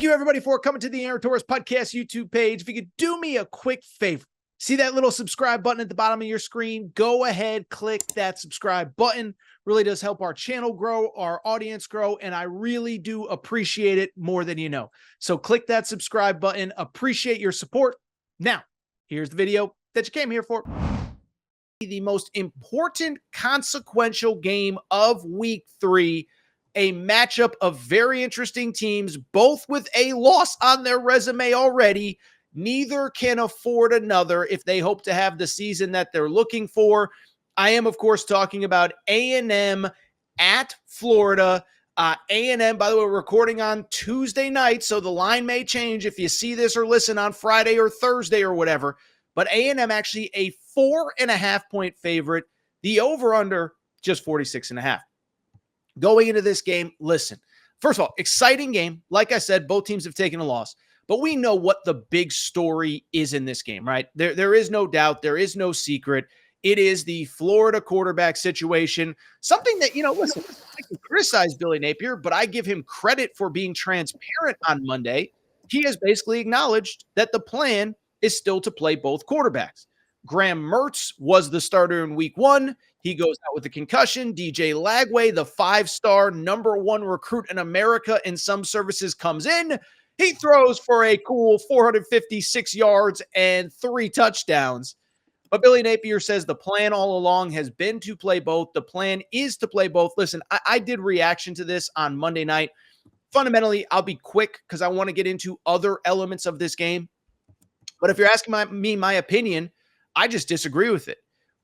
Thank you, everybody, for coming to the Aaron Torres Podcast YouTube page. If you could do me a quick favor, see that little subscribe button at the bottom of your screen? Go ahead, click that subscribe button. Really does help our channel grow, our audience grow, and I really do appreciate it more than you know. So click that subscribe button. Appreciate your support. Now, here's the video that you came here for. The most important consequential game of week 3, a matchup of very interesting teams, both with a loss on their resume already. Neither can afford another if they hope to have the season that they're looking for. I am, of course, talking about A&M at Florida. A&M, by the way, we're recording on Tuesday night, so the line may change if you see this or listen on Friday or Thursday or whatever. But A&M actually a 4.5-point favorite. The over-under just 46.5. Going into this game, listen, first of all, exciting game. Like I said, both teams have taken a loss, but we know what the big story is in this game, right? There is no doubt. There is no secret. It is the Florida quarterback situation, something that, listen, I can criticize Billy Napier, but I give him credit for being transparent on Monday. He has basically acknowledged that the plan is still to play both quarterbacks. Graham Mertz was the starter in week 1. He goes out with a concussion. DJ Lagway, the 5-star #1 recruit in America in some services, comes in. He throws for a cool 456 yards and 3 touchdowns. But Billy Napier says the plan all along has been to play both. The plan is to play both. Listen, I did reaction to this on Monday night. Fundamentally, I'll be quick because I want to get into other elements of this game. But if you're asking me my opinion, I just disagree with it.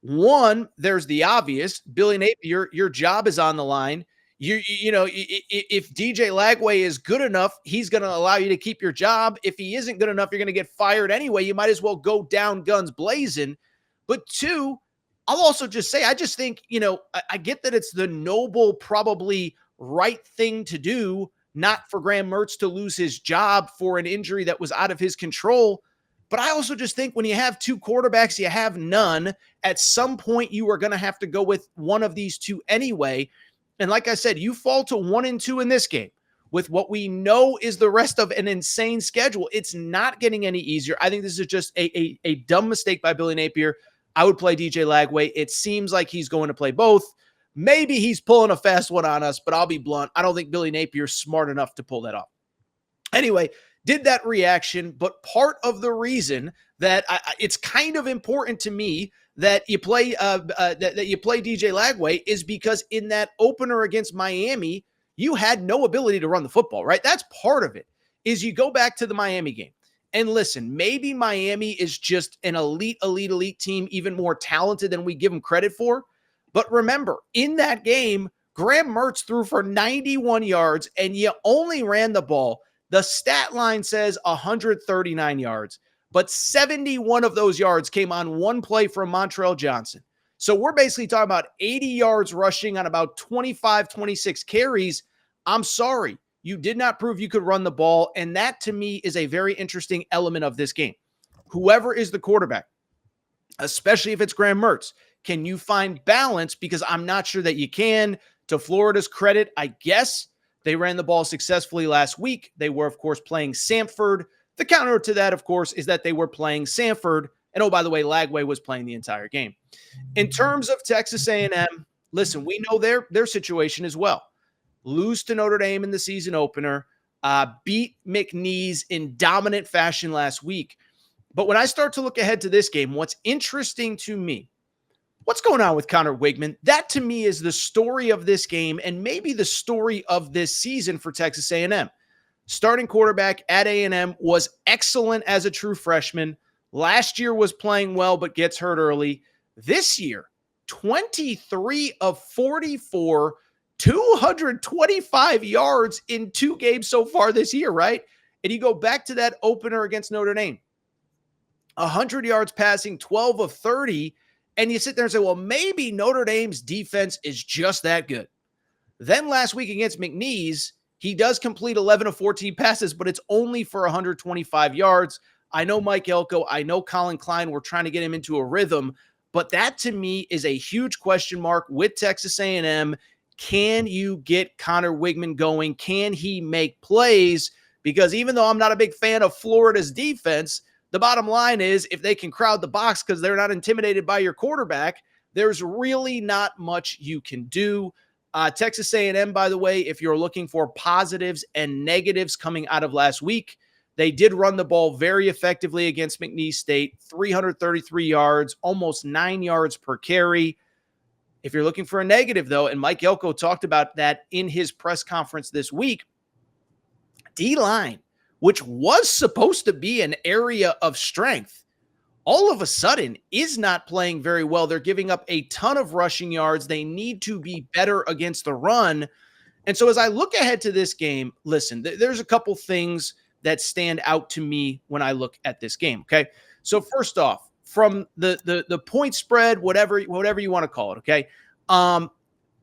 One, there's the obvious. Billy Napier, your job is on the line. If DJ Lagway is good enough, he's going to allow you to keep your job. If he isn't good enough, you're going to get fired anyway. You might as well go down guns blazing. But 2, I'll also just say, I just think, I get that it's the noble, probably right thing to do, not for Graham Mertz to lose his job for an injury that was out of his control. But I also just think when you have 2 quarterbacks, you have none. At some point, you are going to have to go with one of these 2 anyway. And like I said, you fall to 1-2 in this game with what we know is the rest of an insane schedule. It's not getting any easier. I think this is just a dumb mistake by Billy Napier. I would play DJ Lagway. It seems like he's going to play both. Maybe he's pulling a fast one on us, but I'll be blunt. I don't think Billy Napier's smart enough to pull that off. Anyway, did that reaction, but part of the reason that it's kind of important to me that you play DJ Lagway is because in that opener against Miami, you had no ability to run the football, right? That's part of it. Is you go back to the Miami game and listen, maybe Miami is just an elite team, even more talented than we give them credit for. But remember, in that game, Graham Mertz threw for 91 yards and you only ran the ball. The stat line says 139 yards, but 71 of those yards came on one play from Montrell Johnson. So we're basically talking about 80 yards rushing on about 25, 26 carries. I'm sorry, you did not prove you could run the ball, and that to me is a very interesting element of this game. Whoever is the quarterback, especially if it's Graham Mertz, can you find balance? Because I'm not sure that you can. To Florida's credit, I guess, they ran the ball successfully last week. They were, of course, playing Samford. The counter to that, of course, is that they were playing Samford. And, oh, by the way, Lagway was playing the entire game. In terms of Texas A&M, listen, we know their situation as well. Lose to Notre Dame in the season opener, beat McNeese in dominant fashion last week. But when I start to look ahead to this game, what's interesting to me, what's going on with Connor Wigman? That to me is the story of this game and maybe the story of this season for Texas A&M. Starting quarterback at A&M was excellent as a true freshman. Last year was playing well, but gets hurt early. This year, 23 of 44, 225 yards in 2 games so far this year, right? And you go back to that opener against Notre Dame. 100 yards passing, 12 of 30. And you sit there and say, well, maybe Notre Dame's defense is just that good. Then last week against McNeese, he does complete 11 of 14 passes, but it's only for 125 yards. I know Mike Elko, I know Colin Klein, we're trying to get him into a rhythm, but that to me is a huge question mark with Texas A&M. Can you get Connor Wigman going? Can he make plays? because even though I'm not a big fan of Florida's defense, the bottom line is if they can crowd the box because they're not intimidated by your quarterback, there's really not much you can do. Texas A&M, by the way, if you're looking for positives and negatives coming out of last week, they did run the ball very effectively against McNeese State, 333 yards, almost 9 yards per carry. If you're looking for a negative, though, and Mike Elko talked about that in his press conference this week, D-line, which was supposed to be an area of strength, all of a sudden is not playing very well. They're giving up a ton of rushing yards. They need to be better against the run. And so as I look ahead to this game, listen, there's a couple things that stand out to me when I look at this game, okay? So first off, from the point spread, whatever you want to call it, okay? I'll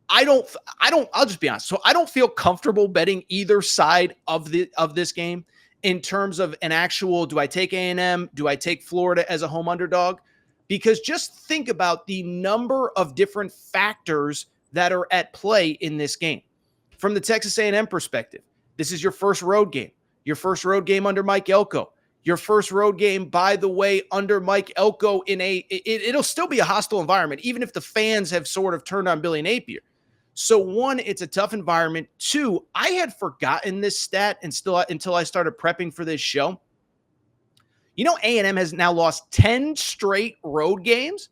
just be honest. So I don't feel comfortable betting either side of this game in terms of an actual, do I take A&M? Do I take Florida as a home underdog? Because just think about the number of different factors that are at play in this game. From the Texas A&M perspective, this is your first road game. Your first road game under Mike Elko. Your first road game, by the way, under Mike Elko it'll still be a hostile environment, even if the fans have sort of turned on Billy Napier. So one, it's a tough environment. Two, I had forgotten this stat until I started prepping for this show. You know, A&M has now lost 10 straight road games.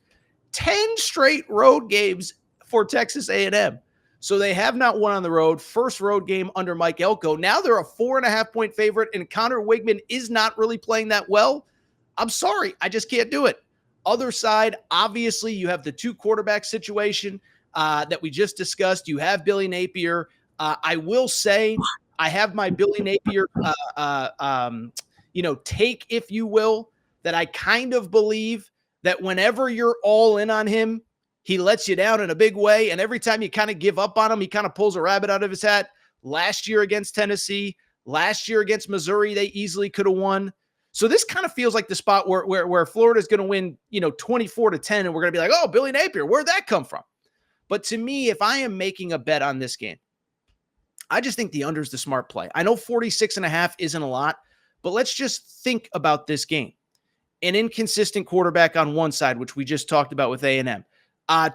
10 straight road games for Texas A&M. So they have not won on the road. First road game under Mike Elko. Now they're a 4.5-point favorite, and Connor Wigman is not really playing that well. I'm sorry. I just can't do it. Other side, obviously, you have the two quarterback situation that we just discussed. You have Billy Napier. I will say I have my Billy Napier, take, if you will, that I kind of believe that whenever you're all in on him, he lets you down in a big way. And every time you kind of give up on him, he kind of pulls a rabbit out of his hat. Last year against Tennessee, last year against Missouri, they easily could have won. So this kind of feels like the spot where Florida's going to win, 24-10. And we're going to be like, oh, Billy Napier, where'd that come from? But to me, if I am making a bet on this game, I just think the under is the smart play. I know 46.5 isn't a lot, but let's just think about this game. An inconsistent quarterback on one side, which we just talked about with A&M.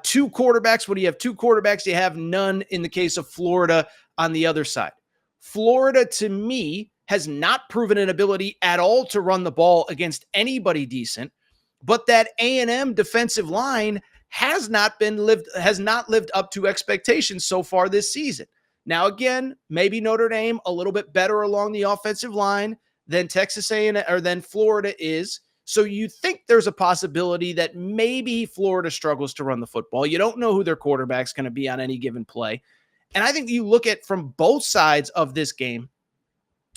Two quarterbacks. What do you have? Two quarterbacks. You have none in the case of Florida on the other side. Florida, to me, has not proven an ability at all to run the ball against anybody decent, but that A&M defensive line has not lived up to expectations so far this season. Now, again, maybe Notre Dame a little bit better along the offensive line than Texas A&M or than Florida is. So you think there's a possibility that maybe Florida struggles to run the football. You don't know who their quarterback's going to be on any given play. And I think you look at from both sides of this game,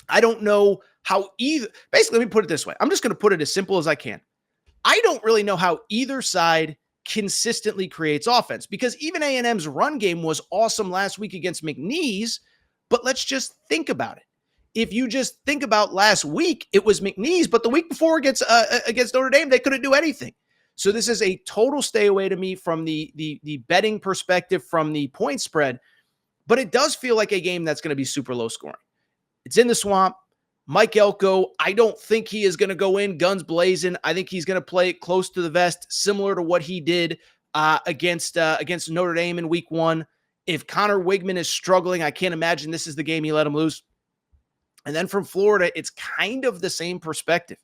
I don't know how either – basically, let me put it this way. I'm just going to put it as simple as I can. I don't really know how either side consistently creates offense because even A&M's run game was awesome last week against McNeese, but let's just think about it. If you just think about last week, it was McNeese, but the week before against Notre Dame, they couldn't do anything. So this is a total stay away to me from the betting perspective, from the point spread, but it does feel like a game that's going to be super low scoring. It's in the swamp. Mike Elko, I don't think he is going to go in guns blazing. I think he's going to play it close to the vest, similar to what he did against Notre Dame in week one. If Connor Wigman is struggling, I can't imagine this is the game he let him lose. And then from Florida, it's kind of the same perspective.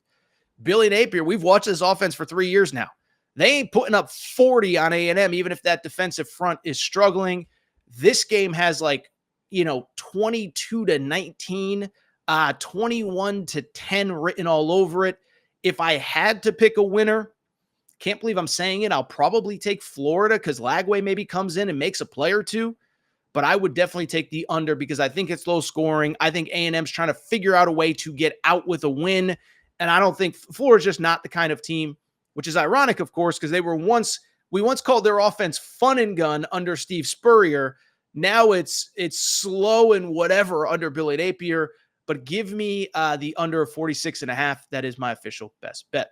Billy Napier, we've watched this offense for 3 years now. They ain't putting up 40 on A&M, even if that defensive front is struggling. This game has 22-19, 21-10 written all over it. If I had to pick a winner, can't believe I'm saying it, I'll probably take Florida because Lagway maybe comes in and makes a play or two. But I would definitely take the under because I think it's low scoring. I think A&M's trying to figure out a way to get out with a win. And I don't think Florida's just not the kind of team, which is ironic, of course, because we once called their offense fun and gun under Steve Spurrier. Now it's slow and whatever under Billy Napier. But give me the under 46.5. That is my official best bet.